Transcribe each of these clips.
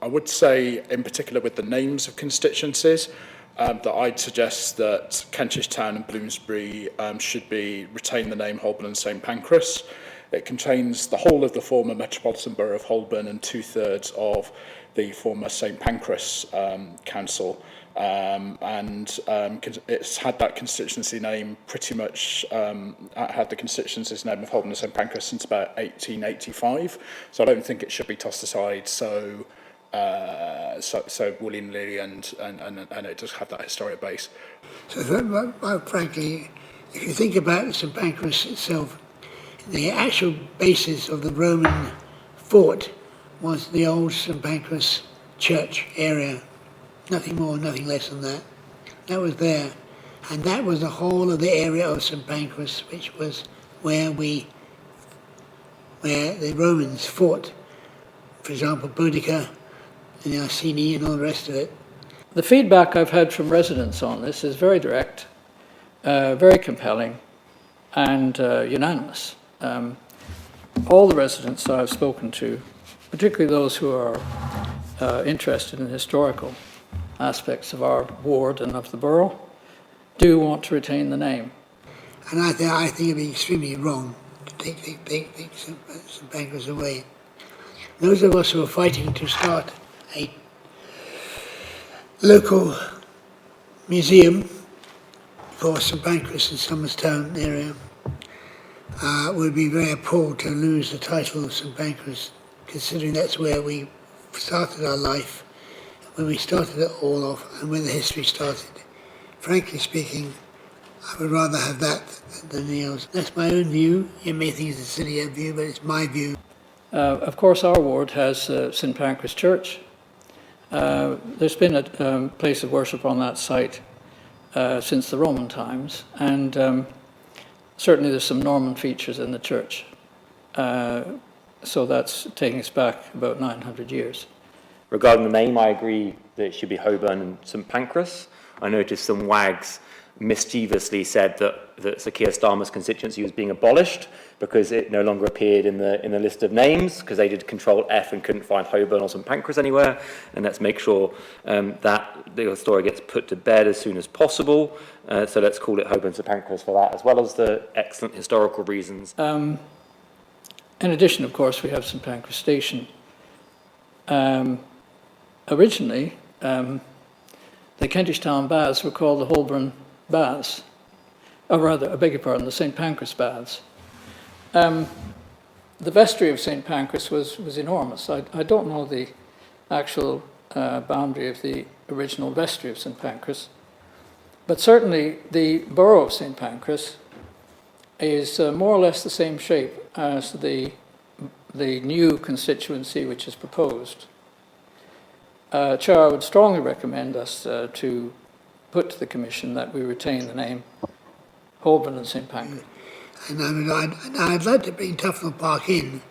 I would say, in particular with the names of constituencies, that I'd suggest that Kentish Town and Bloomsbury should retain the name Holborn and St Pancras. It contains the whole of the former Metropolitan Borough of Holborn and 2/3 of the former St Pancras Council. It's had that constituency name pretty much, had the constituency's name of Holborn and St Pancras since about 1885. So I don't think it should be tossed aside so willy-nilly, and it does have that historic base. So frankly, if you think about St Pancras itself, the actual basis of the Roman fort was the old St Pancras church area. Nothing more, nothing less than that. That was there. And that was the whole of the area of St Pancras, which was where the Romans fought. For example, Boudica and the Iceni and all the rest of it. The feedback I've had from residents on this is very direct, very compelling, and unanimous. All the residents that I've spoken to, particularly those who are interested in historical aspects of our ward and of the borough, do want to retain the name. And I think it'd be extremely wrong to take St Pancras away. Those of us who are fighting to start a local museum for St Pancras in Somers Town area would be very appalled to lose the title of St Pancras, considering that's where we started our life, when we started it all off, and when the history started. Frankly speaking, I would rather have that than anything else. That's my own view. You may think it's a silly view, but it's my view. Of course, our ward has St Pancras Church. There's been a place of worship on that site since the Roman times, and certainly there's some Norman features in the church. So that's taking us back about 900 years. Regarding the name, I agree that it should be Holborn and St Pancras. I noticed some wags mischievously said that Sir Keir Starmer's constituency was being abolished because it no longer appeared in the list of names, because they did Control F and couldn't find Holborn or St Pancras anywhere. And let's make sure that the story gets put to bed as soon as possible. So let's call it Holborn St Pancras for that, as well as the excellent historical reasons. In addition, of course, we have St Pancras Station. Originally, the Kentish Town Baths were called the Holborn Baths, or rather, I beg your pardon, the St Pancras Baths. The vestry of St Pancras was enormous. I don't know the actual boundary of the original vestry of St Pancras, but certainly the borough of St Pancras is more or less the same shape as the new constituency which is proposed. Chair, I would strongly recommend us to put to the Commission that we retain the name Holborn and St Pancras. And I'd like to bring Tufnell Park in.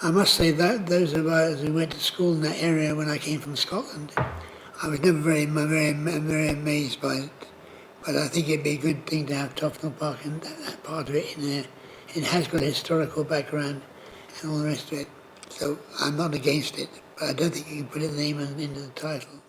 I must say that those of us who went to school in that area when I came from Scotland, I was never very amazed by it. But I think it'd be a good thing to have Tufnell Park and that part of it in there. It has got a historical background and all the rest of it. So I'm not against it, but I don't think you can put a name into the title.